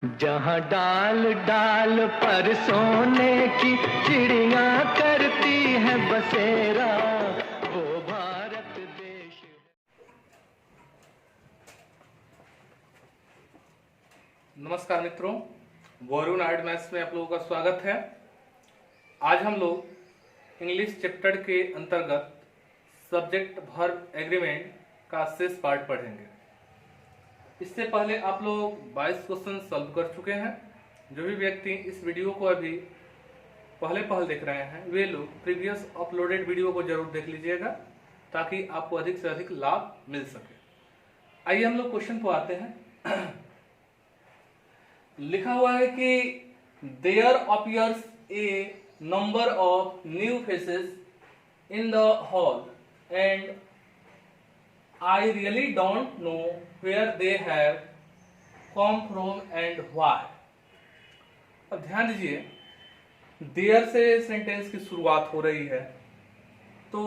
जहाँ डाल डाल पर सोने की चिड़िया करती है बसेरा, वो भारत देश है। नमस्कार मित्रों, वरुण आर्ट मैथ्स में आप लोगों का स्वागत है। आज हम लोग इंग्लिश चैप्टर के अंतर्गत सब्जेक्ट वर्ब एग्रीमेंट का शेष पार्ट पढ़ेंगे। इससे पहले आप लोग 22 क्वेश्चन सॉल्व कर चुके हैं। जो भी व्यक्ति इस वीडियो को अभी पहले देख रहे हैं वे लोग प्रीवियस अपलोडेड वीडियो को जरूर देख लीजिएगा ताकि आपको अधिक से अधिक लाभ मिल सके। आइए हम लोग क्वेश्चन को आते हैं। लिखा हुआ है कि there appears a number of new faces in the hall and I really don't know where they have come from and why। अब ध्यान दीजिए, देयर से सेंटेंस की शुरुआत हो रही है, तो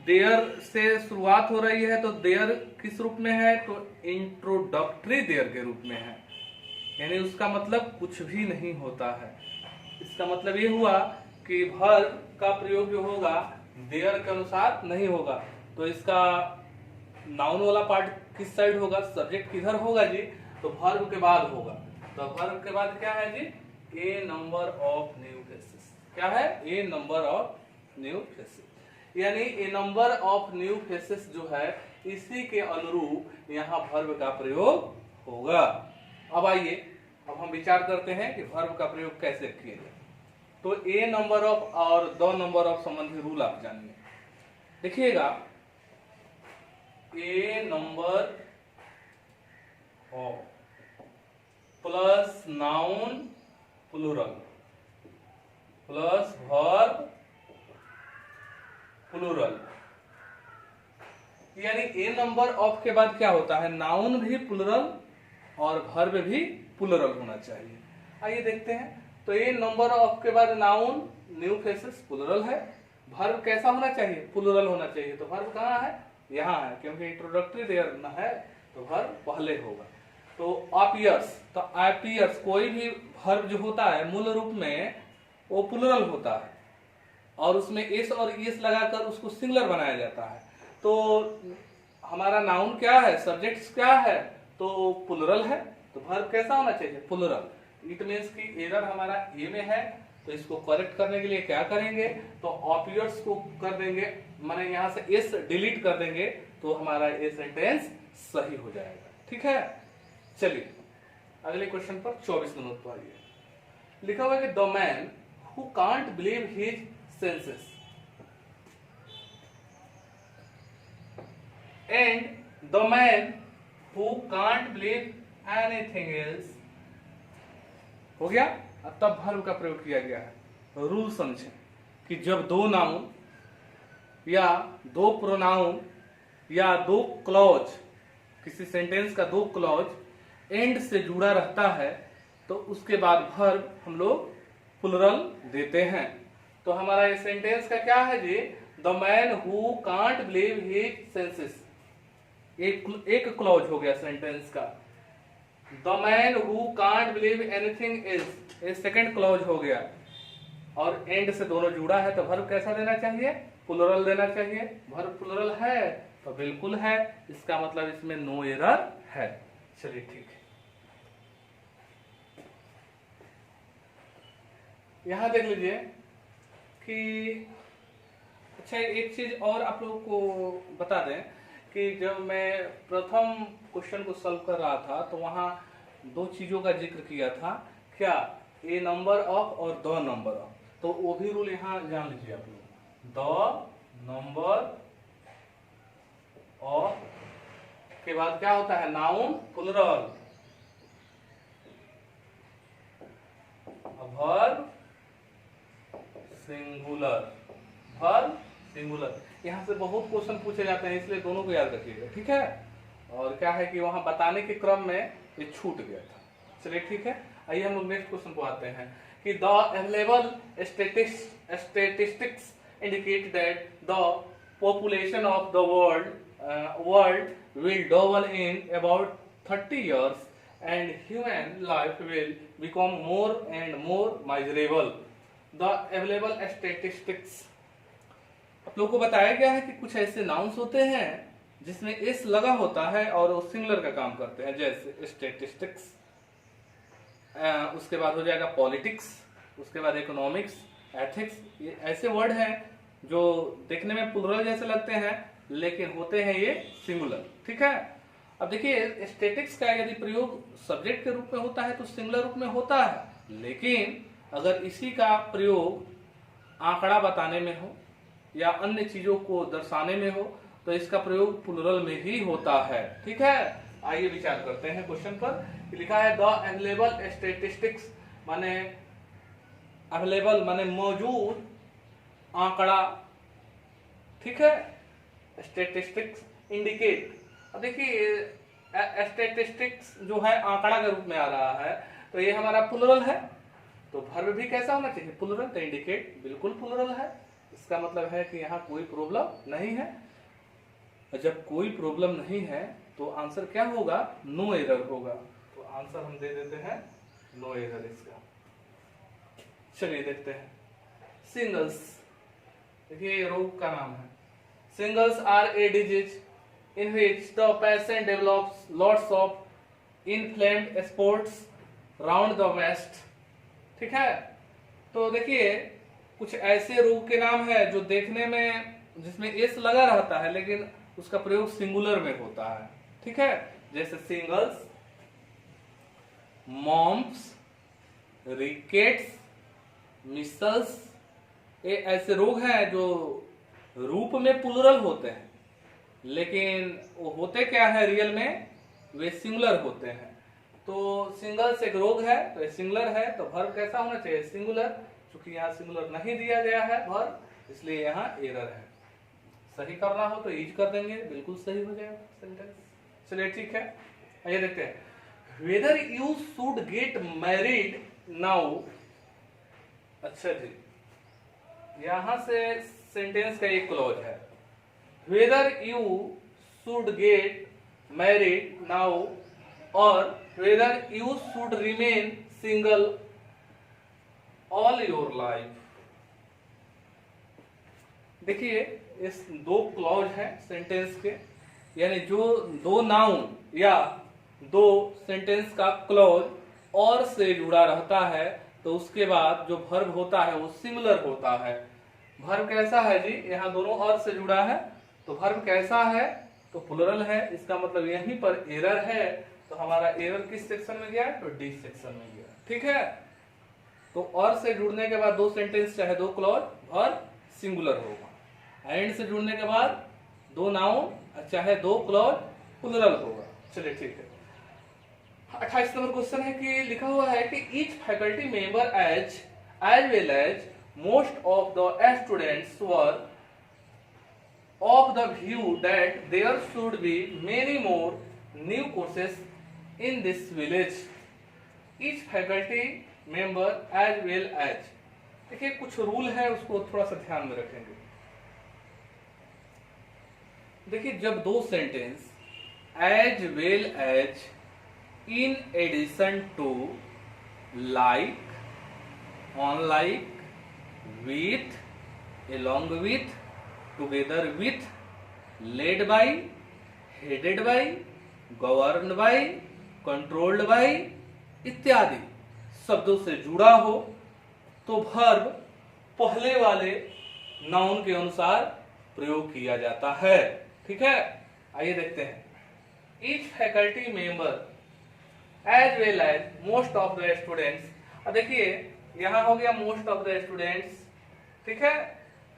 देयर से शुरुआत हो रही है तो देयर किस रूप में है, तो इंट्रोडक्टरी देयर के रूप में है, यानी उसका मतलब कुछ भी नहीं होता है। इसका मतलब ये हुआ कि वर्ब का प्रयोग जो होगा देयर के अनुसार नहीं होगा, तो इसका नाउन वाला पार्ट किस साइड होगा, सब्जेक्ट किधर होगा जी, तो वर्ब के बाद होगा। तो वर्ब के बाद क्या है जी, ए नंबर ऑफ न्यू फेसेस। क्या है, ए नंबर ऑफ न्यू फेसेस, यानी a number of new faces जो है इसी के अनुरूप यहाँ वर्ब का प्रयोग होगा। अब आइए, अब हम विचार करते हैं कि वर्ब का प्रयोग कैसे किया जाए। तो ए नंबर ऑफ और द नंबर ऑफ संबंधी रूल आप जानिए। देखिएगा, a number of plus noun plural plus verb plural, यानी ए नंबर ऑफ के बाद क्या होता है, नाउन भी प्लूरल और वर्ब भी प्लूरल होना चाहिए। आइए देखते हैं। तो ए नंबर ऑफ के बाद नाउन न्यू फेसेस प्लूरल है, वर्ब कैसा होना चाहिए, प्लूरल होना चाहिए। तो वर्ब कहाँ है, यहाँ है, क्योंकि इंट्रोडक्टरी देयर न है तो वर्ब पहले होगा। तो अपीयर्स, तो अपीयर्स कोई भी वर्ब जो होता है मूल रूप में वो प्लूरल होता है और उसमें एस और एस लगाकर उसको सिंगुलर बनाया जाता है। तो हमारा नाउन क्या है, सब्जेक्ट क्या है, तो प्लूरल है, तो वर्ब कैसा होना चाहिए, प्लूरल। इट मीन्स कि एरर हमारा ए में है, तो इसको करेक्ट करने के लिए क्या करेंगे, तो अपीयर्स को कर देंगे, माने यहाँ से एस डिलीट कर देंगे तो हमारा ये सेंटेंस सही हो जाएगा। ठीक है, चलिए अगले क्वेश्चन पर 24 नंबर पर आइए। लिखा हुआ है कि the man who can't believe his senses and the man who can't believe anything else. हो गया। अब तब वर्ब का प्रयोग किया गया है। रूल समझें कि जब दो नाउन या दो प्रोनाउन या दो क्लॉज, किसी सेंटेंस का दो क्लॉज एंड से जुड़ा रहता है तो उसके बाद वर्ब हम लोग प्लूरल देते हैं। तो हमारा ये सेंटेंस का क्या है जी, the man who can't believe his senses, एक क्लॉज हो गया सेंटेंस का। The man who can't believe anything is, ये सेकंड क्लॉज हो गया, और एंड से दोनों जुड़ा है तो वर्ब कैसा देना चाहिए, प्लूरल देना चाहिए। वर्ब प्लूरल है तो बिल्कुल है, इसका मतलब इसमें नो एरर है। चलिए ठीक है, यहां देख लीजिए कि अच्छा एक चीज और आप लोगों को बता दें कि जब मैं प्रथम क्वेश्चन को सॉल्व कर रहा था तो वहां दो चीजों का जिक्र किया था, क्या, ए नंबर ऑफ और द नंबर ऑफ। तो वो भी रूल यहाँ जान लीजिए आप लोग। द नंबर ऑफ के बाद क्या होता है, noun plural, verb singular, verb singular. यहाँ से बहुत क्वेश्चन पूछे जाते हैं, इसलिए दोनों को याद रखिएगा। ठीक है, और क्या है कि वहां बताने के क्रम में ये छूट गया था। चलिए ठीक है, आइए हम लोग नेक्स्ट क्वेश्चन को आते हैं कि the available statistics indicate that the population of the world will double in about 30 years and human life will become more and more miserable. The available statistics. आप लोगों को बताया गया है कि कुछ ऐसे नाउन्स होते हैं जिसमें एस लगा होता है और वो सिंगुलर का काम करते हैं, जैसे स्टैटिस्टिक्स, उसके बाद हो जाएगा पॉलिटिक्स, उसके बाद इकोनॉमिक्स, एथिक्स। ये ऐसे वर्ड हैं जो देखने में प्लुरल जैसे लगते हैं लेकिन होते हैं ये सिंगुलर। ठीक है, अब देखिए स्टैटिक्स का यदि प्रयोग सब्जेक्ट के रूप में होता है तो सिंगुलर रूप में होता है, लेकिन अगर इसी का प्रयोग आंकड़ा बताने में हो या अन्य चीजों को दर्शाने में हो तो इसका प्रयोग प्लुरल में ही होता है। ठीक है, आइए विचार करते हैं क्वेश्चन पर। लिखा है द अवेलेबल स्टैटिस्टिक्स, माने अवेलेबल माने मौजूद आंकड़ा। ठीक है, स्टैटिस्टिक्स इंडिकेट। अब देखिए स्टैटिस्टिक्स जो है आंकड़ा के रूप में आ रहा है तो ये हमारा प्लुरल है, तो वर्ब भी कैसा होना चाहिए? प्लुरल। तो इंडिकेट बिल्कुल प्लुरल है, इसका मतलब है कि यहाँ कोई प्रॉब्लम नहीं है। जब कोई प्रॉब्लम नहीं है तो आंसर क्या होगा? नो एरर होगा। तो आंसर हम दे देते हैं नो एरर इसका। चलिए देखते हैं सिंगल्स। देखिए रोग का नाम है। Shingles are a disease in which the patient develops lots of inflamed spots round the waist। ठीक है, तो देखिए कुछ ऐसे रोग के नाम है जो देखने में जिसमें एस लगा रहता है लेकिन उसका प्रयोग सिंगुलर में होता है। ठीक है, जैसे सिंगल्स, मॉम्स, रिकेट्स, मिसल्स। ये ऐसे रोग हैं जो रूप में प्लुरल होते हैं लेकिन वो होते क्या है रियल में? वे सिंगुलर होते हैं। तो सिंगल्स एक रोग है तो ये सिंगुलर है, तो वर्ब कैसा होना चाहिए? सिंगुलर। चूंकि यहाँ सिंगुलर नहीं दिया गया है वर्ब, इसलिए यहाँ एरर है। सही करना हो तो ईज कर देंगे, बिल्कुल सही हो जाएगा सेंटेंस। चलिए ठीक है, आइए देखते हैं। Whether you should get married now. अच्छा जी, यहां से सेंटेंस का एक क्लॉज है, whether you should get married now और whether you should remain single all your life. देखिए इस दो क्लॉज हैं सेंटेंस के, यानी जो दो नाउन या दो सेंटेंस का क्लॉज और से जुड़ा रहता है तो उसके बाद जो वर्ब होता है वो सिमिलर होता है। वर्ब कैसा है जी? यहाँ दोनों और से जुड़ा है, तो वर्ब कैसा है? तो प्लुरल है, इसका मतलब यहीं पर एरर है। तो हमारा एरर किस सेक्शन में गया? तो डी सेक्शन में गया। ठीक है, तो और से जुड़ने के बाद दो सेंटेंस चाहे दो क्लॉज और सिंगुलर होगा, एंड से जुड़ने के बाद दो नाउन चाहे दो क्लॉज प्लुरल होगा। चलिए ठीक है, 28 नंबर क्वेश्चन है कि लिखा हुआ है कि each faculty member as well as most of the students were of the view that there should be many more new courses in this village। Each faculty member as well as। देखिए कुछ rule है उसको थोड़ा सा ध्यान में रखेंगे। देखिए जब दो sentence as well as, in addition to, like, unlike, with, along with, together with, led by, headed by, governed by, controlled by इत्यादि शब्दों से जुड़ा हो तो वर्ब पहले वाले नाउन के अनुसार प्रयोग किया जाता है। ठीक है, आइए देखते हैं। Each faculty member as well as most of the students. अब देखिए यहां हो गया मोस्ट ऑफ द स्टूडेंट्स, ठीक है,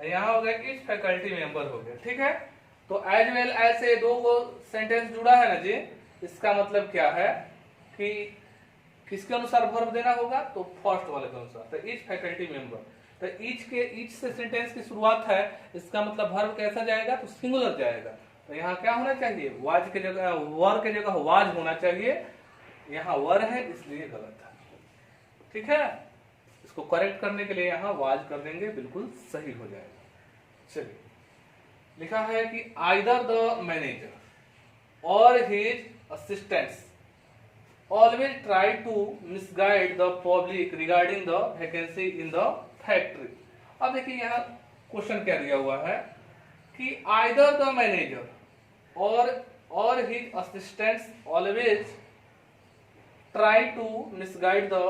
यहां हो गया ईच फैकल्टी मेंबर हो गया। ठीक है, तो एज वेल एज से दो को सेंटेंस जुड़ा है ना जी, इसका मतलब क्या है कि किसके अनुसार वर्ब देना होगा? तो फर्स्ट वाले के अनुसार। तो ईच फैकल्टी मेंबर, तो ईच से सेंटेंस की शुरुआत है, इसका मतलब वर्ब कैसा जाएगा? तो सिंगुलर जाएगा। तो यहाँ क्या होना चाहिए? वाज के जगह वर के जगह वाज होना चाहिए, यहाँ वर है इसलिए गलत है। ठीक है, इसको करेक्ट करने के लिए यहाँ वाज कर देंगे, बिल्कुल सही हो जाएगा। चलिए लिखा है कि आइदर द मैनेजर और his assistants always try to misguide the public regarding the vacancy in the factory। अब देखिए यहाँ क्वेश्चन क्या दिया हुआ है कि either the manager or his assistants always try to misguide the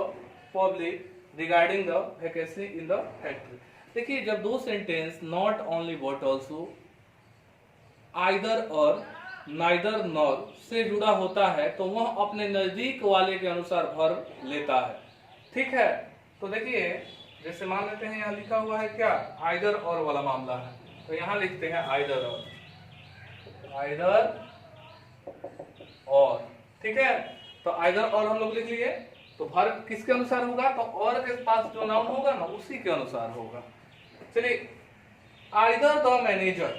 public regarding the vacancy in the factory। देखिए जब दो sentence not only but also either और neither nor से जुड़ा होता है तो वह अपने नजदीक वाले के अनुसार वर्ब लेता है। ठीक है, तो देखिए जैसे मान लेते हैं यहाँ लिखा हुआ है क्या, either और वाला मामला है, तो यहाँ लिखते हैं either और। ठीक है, तो either और हम लोग लिख लिए, तो वर्ब किसके अनुसार होगा, तो और के पास जो नाउन होगा ना उसी के अनुसार होगा। चलिए, either the manager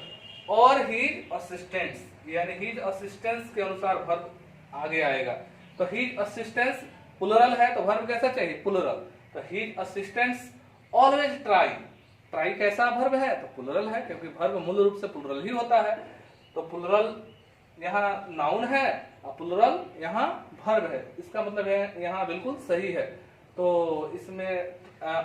और his assistants, यानी his assistants के अनुसार वर्ब आगे आएगा। तो his assistants प्लुरल है तो वर्ब कैसा चाहिए, प्लुरल। तो his assistants always try कैसा वर्ब है, तो प्लुरल है, क्योंकि वर्ब मूल रूप से प्लुरल ही होता है। तो प्लुरल यहाँ नाउन है और प्लुरल यहाँ वर्ब है, इसका मतलब है यहाँ बिल्कुल सही है। तो इसमें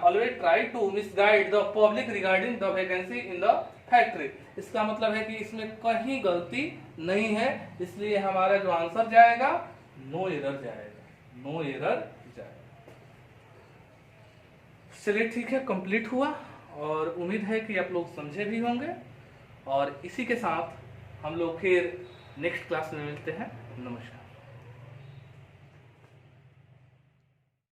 always try to misguide the public regarding the vacancy in the factory, इसका मतलब है कि इसमें कहीं गलती नहीं है, इसलिए हमारा जो आंसर जाएगा नो एरर जाएगा, नो एरर जाएगा। चलिए ठीक है, कंप्लीट हुआ और उम्मीद है कि आप लोग समझे भी होंगे। और इसी के साथ हम लोग फिर नेक्स्ट क्लास में मिलते हैं। नमस्कार।